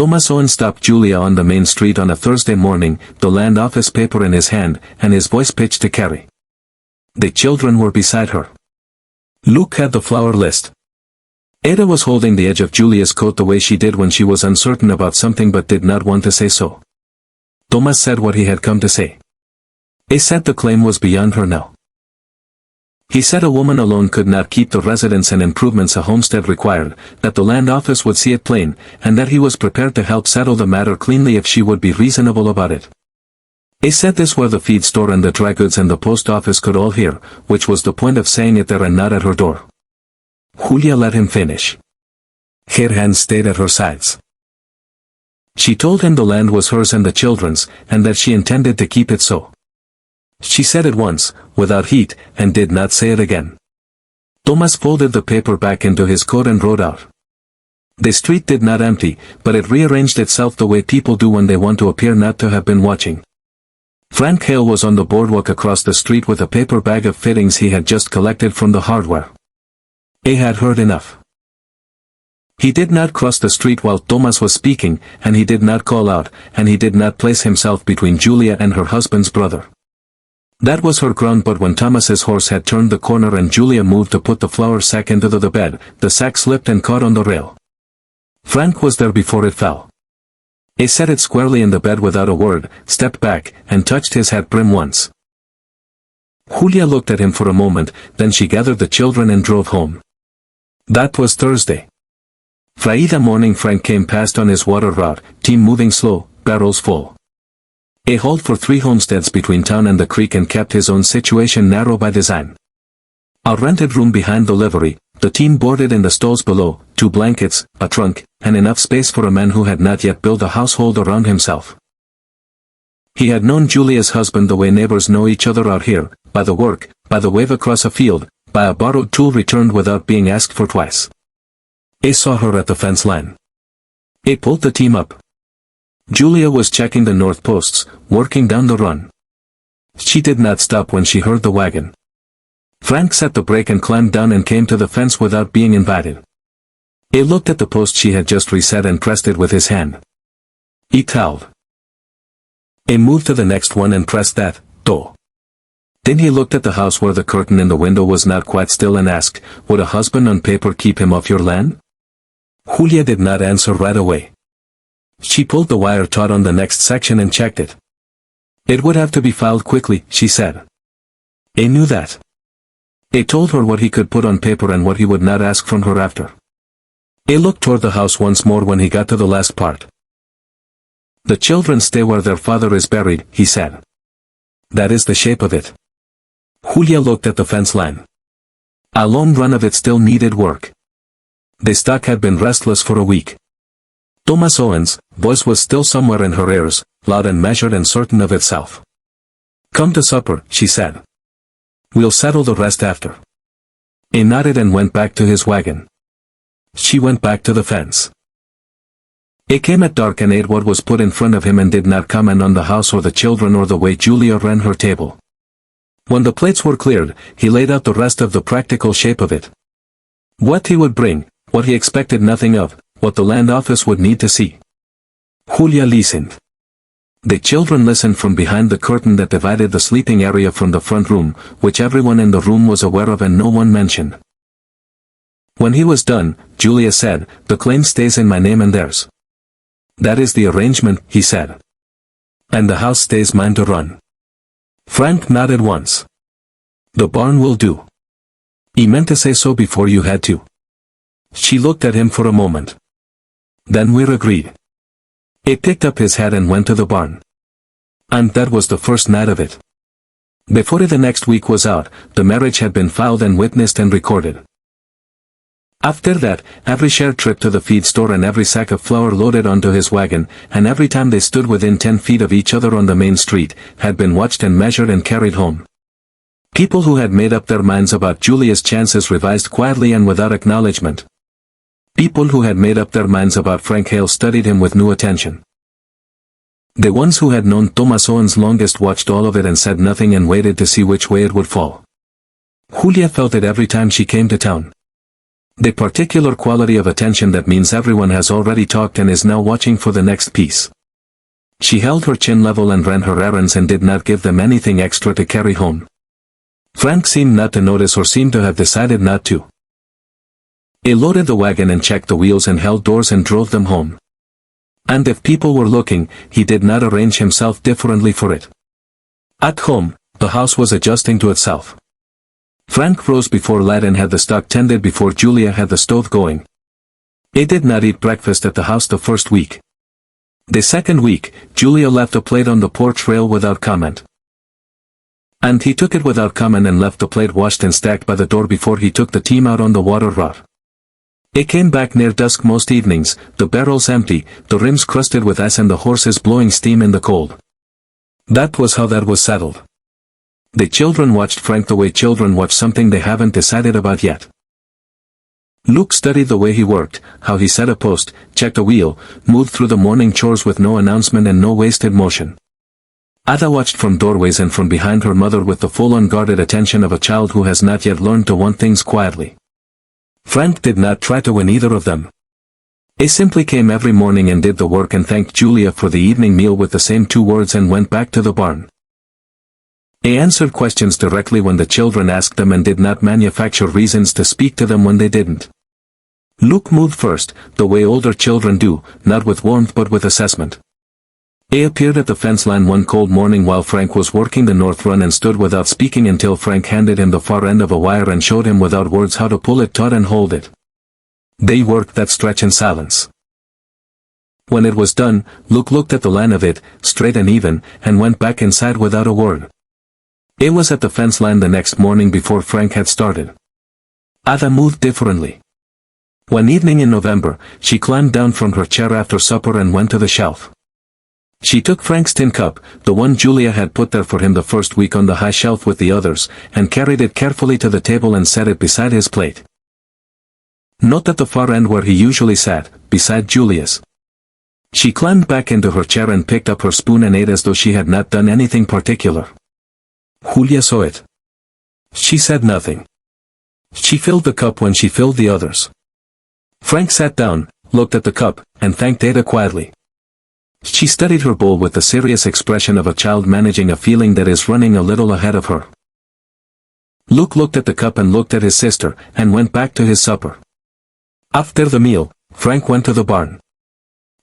Thomas Owen stopped Julia on the main street on a Thursday morning, the land office paper in his hand, and his voice pitched to Carrie. The children were beside her. Luke had the flower list. Ada was holding the edge of Julia's coat the way she did when she was uncertain about something but did not want to say so. Thomas said what he had come to say. He said the claim was beyond her now. He said a woman alone could not keep the residence and improvements a homestead required, that the land office would see it plain, and that he was prepared to help settle the matter cleanly if she would be reasonable about it. He said this where the feed store and the dry goods and the post office could all hear, which was the point of saying it there and not at her door. Julia let him finish. Her hands stayed at her sides. She told him the land was hers and the children's, and that she intended to keep it so. She said it once, without heat, and did not say it again. Thomas folded the paper back into his coat and rode out. The street did not empty, but it rearranged itself the way people do when they want to appear not to have been watching. Frank Hale was on the boardwalk across the street with a paper bag of fittings he had just collected from the hardware. He had heard enough. He did not cross the street while Thomas was speaking, and he did not call out, and he did not place himself between Julia and her husband's brother. That was her ground, but when Thomas's horse had turned the corner and Julia moved to put the flour sack into the bed, the sack slipped and caught on the rail. Frank was there before it fell. He set it squarely in the bed without a word, stepped back, and touched his hat brim once. Julia looked at him for a moment, then she gathered the children and drove home. That was Thursday. Friday morning Frank came past on his water route, team moving slow, barrels full. He hauled for 3 homesteads between town and the creek and kept his own situation narrow by design. A rented room behind the livery, the team boarded in the stalls below, 2 blankets, a trunk, and enough space for a man who had not yet built a household around himself. He had known Julia's husband the way neighbors know each other out here, by the work, by the wave across a field, by a borrowed tool returned without being asked for twice. He saw her at the fence line. He pulled the team up. Julia was checking the north posts, working down the run. She did not stop when she heard the wagon. Frank set the brake and climbed down and came to the fence without being invited. He looked at the post she had just reset and pressed it with his hand. He called. He moved to the next one and pressed that, though. Then he looked at the house where the curtain in the window was not quite still and asked, would a husband on paper keep him off your land? Julia did not answer right away. She pulled the wire taut on the next section and checked it. It would have to be filed quickly, she said. He knew that. He told her what he could put on paper and what he would not ask from her after. He looked toward the house once more when he got to the last part. The children stay where their father is buried, he said. That is the shape of it. Julia looked at the fence line. A long run of it still needed work. The stock had been restless for a week. Thomas Owen's voice was still somewhere in her ears, loud and measured and certain of itself. Come to supper, she said. We'll settle the rest after. He nodded and went back to his wagon. She went back to the fence. He came at dark and ate what was put in front of him and did not comment on the house or the children or the way Julia ran her table. When the plates were cleared, he laid out the rest of the practical shape of it. What he would bring, what he expected nothing of, what the land office would need to see. Julia listened. The children listened from behind the curtain that divided the sleeping area from the front room, which everyone in the room was aware of and no one mentioned. When he was done, Julia said, the claim stays in my name and theirs. That is the arrangement, he said. And the house stays mine to run. Frank nodded once. The barn will do. He meant to say so before you had to. She looked at him for a moment. Then we're agreed. He picked up his hat and went to the barn. And that was the first night of it. Before the next week was out, the marriage had been filed and witnessed and recorded. After that, every shared trip to the feed store and every sack of flour loaded onto his wagon, and every time they stood within 10 feet of each other on the main street, had been watched and measured and carried home. People who had made up their minds about Julia's chances revised quietly and without acknowledgement. People who had made up their minds about Frank Hale studied him with new attention. The ones who had known Thomas Owen's longest watched all of it and said nothing and waited to see which way it would fall. Julia felt it every time she came to town. The particular quality of attention that means everyone has already talked and is now watching for the next piece. She held her chin level and ran her errands and did not give them anything extra to carry home. Frank seemed not to notice or seemed to have decided not to. He loaded the wagon and checked the wheels and held doors and drove them home. And if people were looking, he did not arrange himself differently for it. At home, the house was adjusting to itself. Frank rose before lad and had the stock tended before Julia had the stove going. He did not eat breakfast at the house the first week. The second week, Julia left a plate on the porch rail without comment. And he took it without comment and left the plate washed and stacked by the door before he took the team out on the water rod. He came back near dusk most evenings, the barrels empty, the rims crusted with ice and the horses blowing steam in the cold. That was how that was settled. The children watched Frank the way children watch something they haven't decided about yet. Luke studied the way he worked, how he set a post, checked a wheel, moved through the morning chores with no announcement and no wasted motion. Ada watched from doorways and from behind her mother with the full unguarded attention of a child who has not yet learned to want things quietly. Frank did not try to win either of them. He simply came every morning and did the work and thanked Julia for the evening meal with the same 2 words and went back to the barn. He answered questions directly when the children asked them and did not manufacture reasons to speak to them when they didn't. Luke moved first, the way older children do, not with warmth but with assessment. He appeared at the fence line one cold morning while Frank was working the north run and stood without speaking until Frank handed him the far end of a wire and showed him without words how to pull it taut and hold it. They worked that stretch in silence. When it was done, Luke looked at the line of it, straight and even, and went back inside without a word. He was at the fence line the next morning before Frank had started. Ada moved differently. One evening in November, she climbed down from her chair after supper and went to the shelf. She took Frank's tin cup, the one Julia had put there for him the first week on the high shelf with the others, and carried it carefully to the table and set it beside his plate. Not at the far end where he usually sat, beside Julia's. She climbed back into her chair and picked up her spoon and ate as though she had not done anything particular. Julia saw it. She said nothing. She filled the cup when she filled the others. Frank sat down, looked at the cup, and thanked Ada quietly. She studied her bowl with the serious expression of a child managing a feeling that is running a little ahead of her. Luke looked at the cup and looked at his sister, and went back to his supper. After the meal, Frank went to the barn.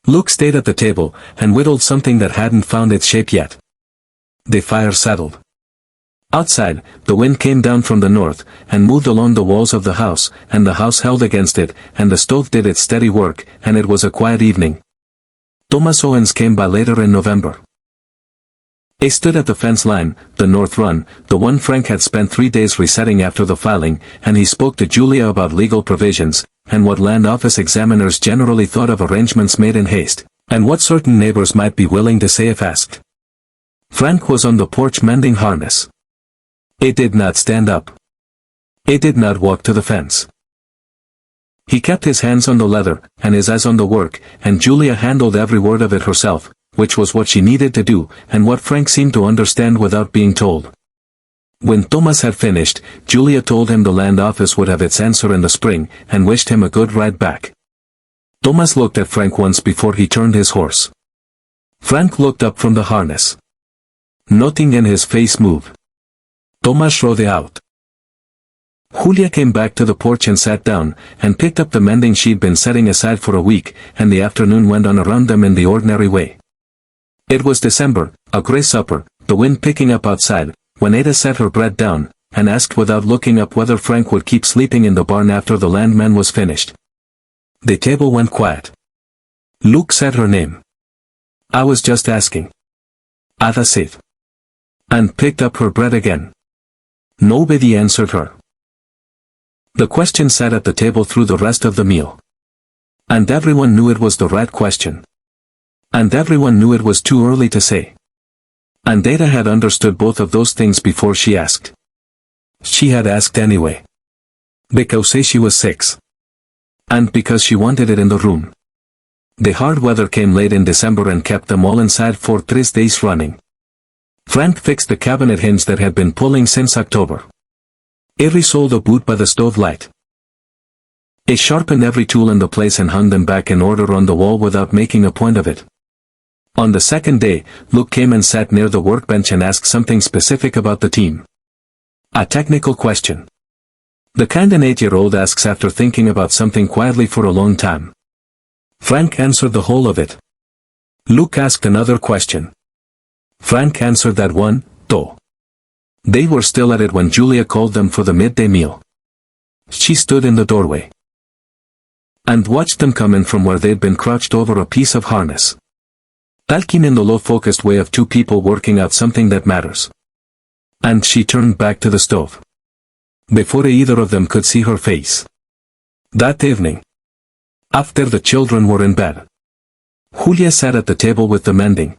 Luke stayed at the table, and whittled something that hadn't found its shape yet. The fire settled. Outside, the wind came down from the north, and moved along the walls of the house, and the house held against it, and the stove did its steady work, and it was a quiet evening. Thomas Owens came by later in November. He stood at the fence line, the north run, the one Frank had spent 3 days resetting after the filing, and he spoke to Julia about legal provisions, and what land office examiners generally thought of arrangements made in haste, and what certain neighbors might be willing to say if asked. Frank was on the porch mending harness. He did not stand up. He did not walk to the fence. He kept his hands on the leather, and his eyes on the work, and Julia handled every word of it herself, which was what she needed to do, and what Frank seemed to understand without being told. When Thomas had finished, Julia told him the land office would have its answer in the spring, and wished him a good ride back. Thomas looked at Frank once before he turned his horse. Frank looked up from the harness. Nothing in his face moved. Thomas rode out. Julia came back to the porch and sat down, and picked up the mending she'd been setting aside for a week, and the afternoon went on around them in the ordinary way. It was December, a grey supper, the wind picking up outside, when Ada set her bread down, and asked without looking up whether Frank would keep sleeping in the barn after the landman was finished. The table went quiet. Luke said her name. I was just asking. Ada said. And picked up her bread again. Nobody answered her. The question sat at the table through the rest of the meal. And everyone knew it was the right question. And everyone knew it was too early to say. And Ada had understood both of those things before she asked. She had asked anyway. Because she was 6. And because she wanted it in the room. The hard weather came late in December and kept them all inside for 3 days running. Frank fixed the cabinet hinge that had been pulling since October. He resoled a boot by the stove light. He sharpened every tool in the place and hung them back in order on the wall without making a point of it. On the second day, Luke came and sat near the workbench and asked something specific about the team. A technical question. The kind an 8-year-old asks after thinking about something quietly for a long time. Frank answered the whole of it. Luke asked another question. Frank answered that one, though. They were still at it when Julia called them for the midday meal. She stood in the doorway and watched them come in from where they'd been crouched over a piece of harness. Talking in the low-focused way of two people working out something that matters. And she turned back to the stove. Before either of them could see her face. That evening, after the children were in bed, Julia sat at the table with the mending.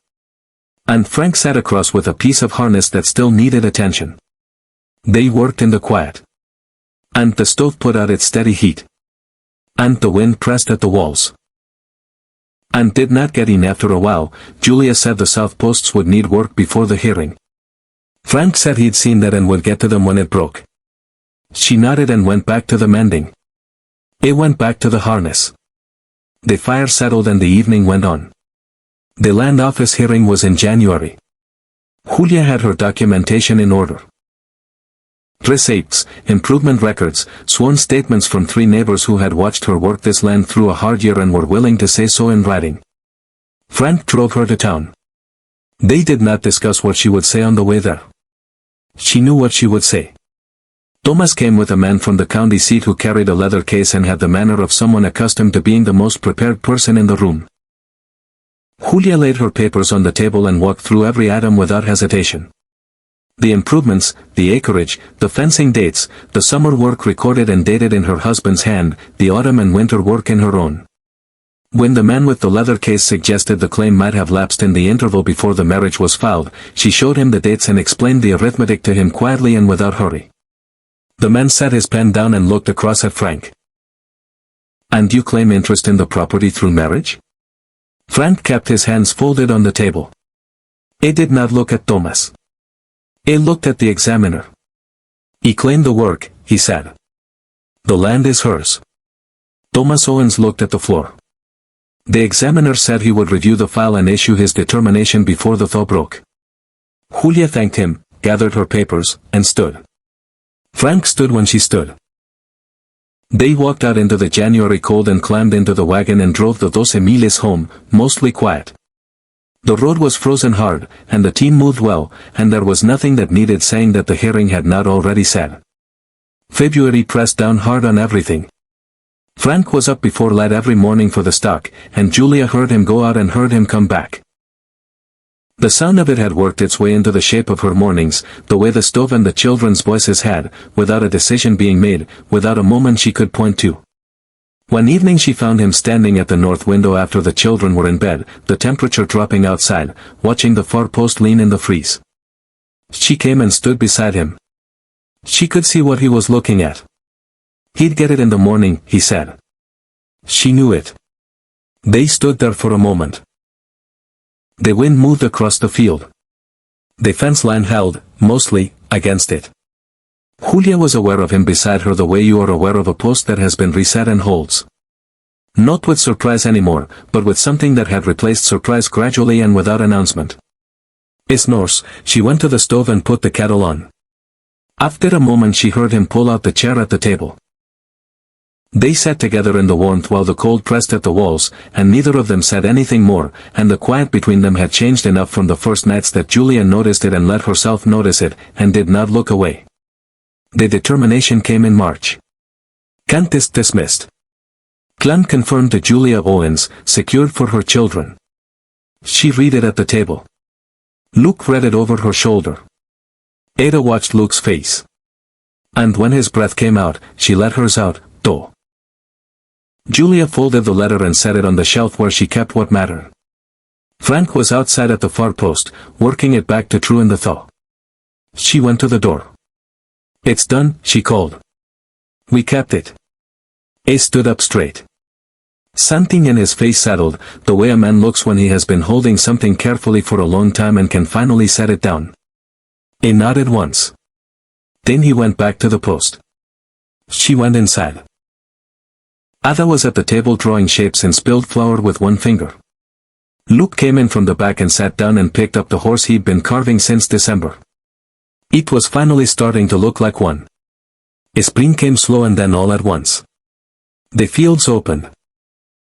And Frank sat across with a piece of harness that still needed attention. They worked in the quiet. And the stove put out its steady heat. And the wind pressed at the walls. And did not get in after a while. Julia said the south posts would need work before the hearing. Frank said he'd seen that and would get to them when it broke. She nodded and went back to the mending. It went back to the harness. The fire settled and the evening went on. The land office hearing was in January. Julia had her documentation in order. Receipts, improvement records, sworn statements from 3 neighbors who had watched her work this land through a hard year and were willing to say so in writing. Frank drove her to town. They did not discuss what she would say on the way there. She knew what she would say. Thomas came with a man from the county seat who carried a leather case and had the manner of someone accustomed to being the most prepared person in the room. Julia laid her papers on the table and walked through every item without hesitation. The improvements, the acreage, the fencing dates, the summer work recorded and dated in her husband's hand, the autumn and winter work in her own. When the man with the leather case suggested the claim might have lapsed in the interval before the marriage was filed, she showed him the dates and explained the arithmetic to him quietly and without hurry. The man set his pen down and looked across at Frank. And you claim interest in the property through marriage? Frank kept his hands folded on the table. He did not look at Thomas. He looked at the examiner. He claimed the work, he said. The land is hers. Thomas Owen looked at the floor. The examiner said he would review the file and issue his determination before the thaw broke. Julia thanked him, gathered her papers, and stood. Frank stood when she stood. They walked out into the January cold and climbed into the wagon and drove the Dos Emiles home, mostly quiet. The road was frozen hard, and the team moved well, and there was nothing that needed saying that the hearing had not already said. February pressed down hard on everything. Frank was up before light every morning for the stock, and Julia heard him go out and heard him come back. The sound of it had worked its way into the shape of her mornings, the way the stove and the children's voices had, without a decision being made, without a moment she could point to. One evening she found him standing at the north window after the children were in bed, the temperature dropping outside, watching the far post lean in the freeze. She came and stood beside him. She could see what he was looking at. He'd get it in the morning, he said. She knew it. They stood there for a moment. The wind moved across the field. The fence line held, mostly, against it. Julia was aware of him beside her the way you are aware of a post that has been reset and holds. Not with surprise anymore, but with something that had replaced surprise gradually and without announcement. Snores, she went to the stove and put the kettle on. After a moment she heard him pull out the chair at the table. They sat together in the warmth while the cold pressed at the walls, and neither of them said anything more, and the quiet between them had changed enough from the first nights that Julia noticed it and let herself notice it, and did not look away. The determination came in March. Contest dismissed. Clan confirmed to Julia Owens, secured for her children. She read it at the table. Luke read it over her shoulder. Ada watched Luke's face. And when his breath came out, she let hers out, though. Julia folded the letter and set it on the shelf where she kept what mattered. Frank was outside at the far post, working it back to true in the thaw. She went to the door. It's done, she called. We kept it. He stood up straight. Something in his face settled, the way a man looks when he has been holding something carefully for a long time and can finally set it down. He nodded once. Then he went back to the post. She went inside. Ada was at the table drawing shapes and spilled flour with one finger. Luke came in from the back and sat down and picked up the horse he'd been carving since December. It was finally starting to look like one. Spring came slow and then all at once. The fields opened.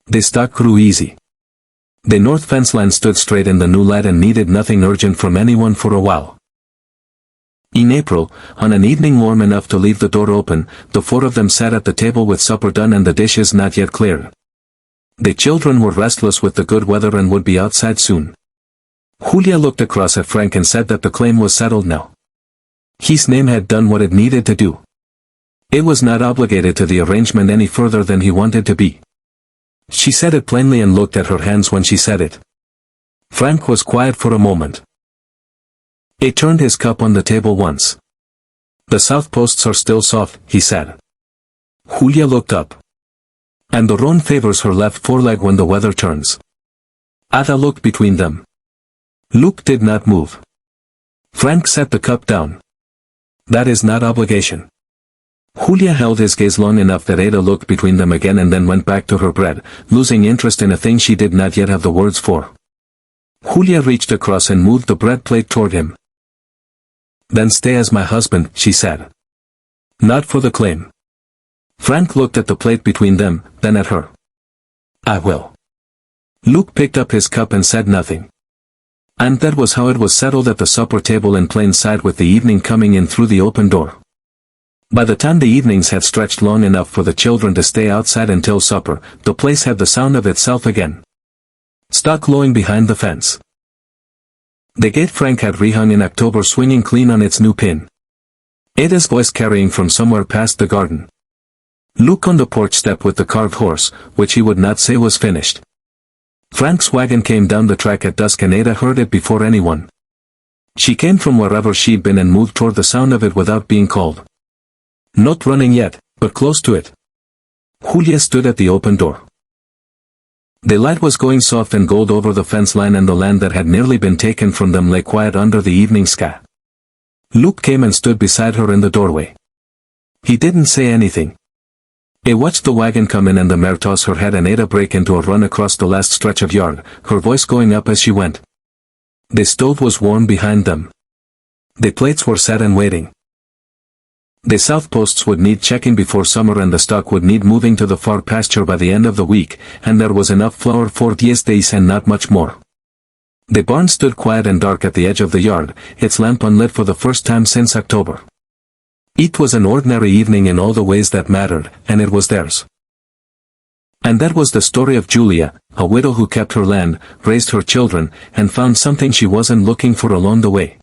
The stock grew easy. The north fence line stood straight in the new light and needed nothing urgent from anyone for a while. In April, on an evening warm enough to leave the door open, the four of them sat at the table with supper done and the dishes not yet cleared. The children were restless with the good weather and would be outside soon. Julia looked across at Frank and said that the claim was settled now. His name had done what it needed to do. It was not obligated to the arrangement any further than he wanted to be. She said it plainly and looked at her hands when she said it. Frank was quiet for a moment. He turned his cup on the table once. The south posts are still soft, he said. Julia looked up. And the roan favors her left foreleg when the weather turns. Ada looked between them. Luke did not move. Frank set the cup down. That is not obligation. Julia held his gaze long enough that Ada looked between them again and then went back to her bread, losing interest in a thing she did not yet have the words for. Julia reached across and moved the bread plate toward him. Then stay as my husband, she said. Not for the claim. Frank looked at the plate between them, then at her. I will. Luke picked up his cup and said nothing. And that was how it was settled at the supper table in plain sight with the evening coming in through the open door. By the time the evenings had stretched long enough for the children to stay outside until supper, the place had the sound of itself again. Stock lowing behind the fence. The gate Frank had rehung in October swinging clean on its new pin. Ada's voice carrying from somewhere past the garden. Luke on the porch step with the carved horse, which he would not say was finished. Frank's wagon came down the track at dusk and Ada heard it before anyone. She came from wherever she'd been and moved toward the sound of it without being called. Not running yet, but close to it. Julia stood at the open door. The light was going soft and gold over the fence line and the land that had nearly been taken from them lay quiet under the evening sky. Luke came and stood beside her in the doorway. He didn't say anything. He watched the wagon come in and the mare toss her head and Ada break into a run across the last stretch of yard, her voice going up as she went. The stove was warm behind them. The plates were set and waiting. The south posts would need checking before summer and the stock would need moving to the far pasture by the end of the week, and there was enough flour for 10 days and not much more. The barn stood quiet and dark at the edge of the yard, its lamp unlit for the first time since October. It was an ordinary evening in all the ways that mattered, and it was theirs. And that was the story of Julia, a widow who kept her land, raised her children, and found something she wasn't looking for along the way.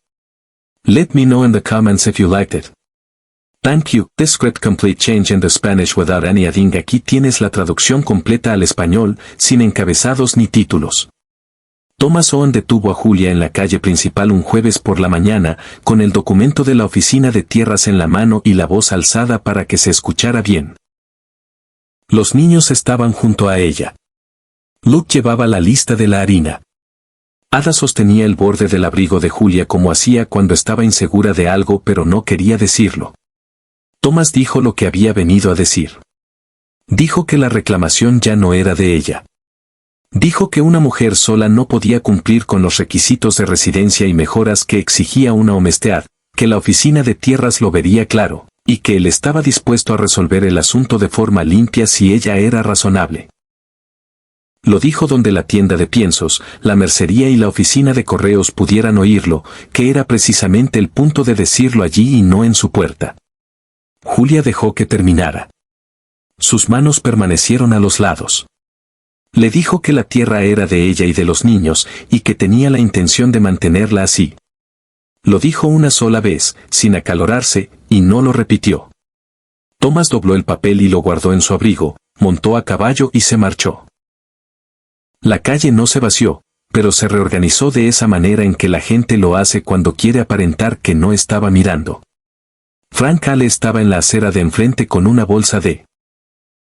Let me know in the comments if you liked it. Thank you. This script complete change into Spanish without any adding. Aquí tienes la traducción completa al español, sin encabezados ni títulos. Thomas Owen detuvo a Julia en la calle principal un jueves por la mañana, con el documento de la oficina de tierras en la mano y la voz alzada para que se escuchara bien. Los niños estaban junto a ella. Luke llevaba la lista de la harina. Ada sostenía el borde del abrigo de Julia como hacía cuando estaba insegura de algo pero no quería decirlo. Thomas dijo lo que había venido a decir. Dijo que la reclamación ya no era de ella. Dijo que una mujer sola no podía cumplir con los requisitos de residencia y mejoras que exigía una homestead, que la oficina de tierras lo vería claro, y que él estaba dispuesto a resolver el asunto de forma limpia si ella era razonable. Lo dijo donde la tienda de piensos, la mercería y la oficina de correos pudieran oírlo, que era precisamente el punto de decirlo allí y no en su puerta. Julia dejó que terminara. Sus manos permanecieron a los lados. Le dijo que la tierra era de ella y de los niños, y que tenía la intención de mantenerla así. Lo dijo una sola vez, sin acalorarse, y no lo repitió. Thomas dobló el papel y lo guardó en su abrigo, montó a caballo y se marchó. La calle no se vació, pero se reorganizó de esa manera en que la gente lo hace cuando quiere aparentar que no estaba mirando. Frank Hale estaba en la acera de enfrente con una bolsa de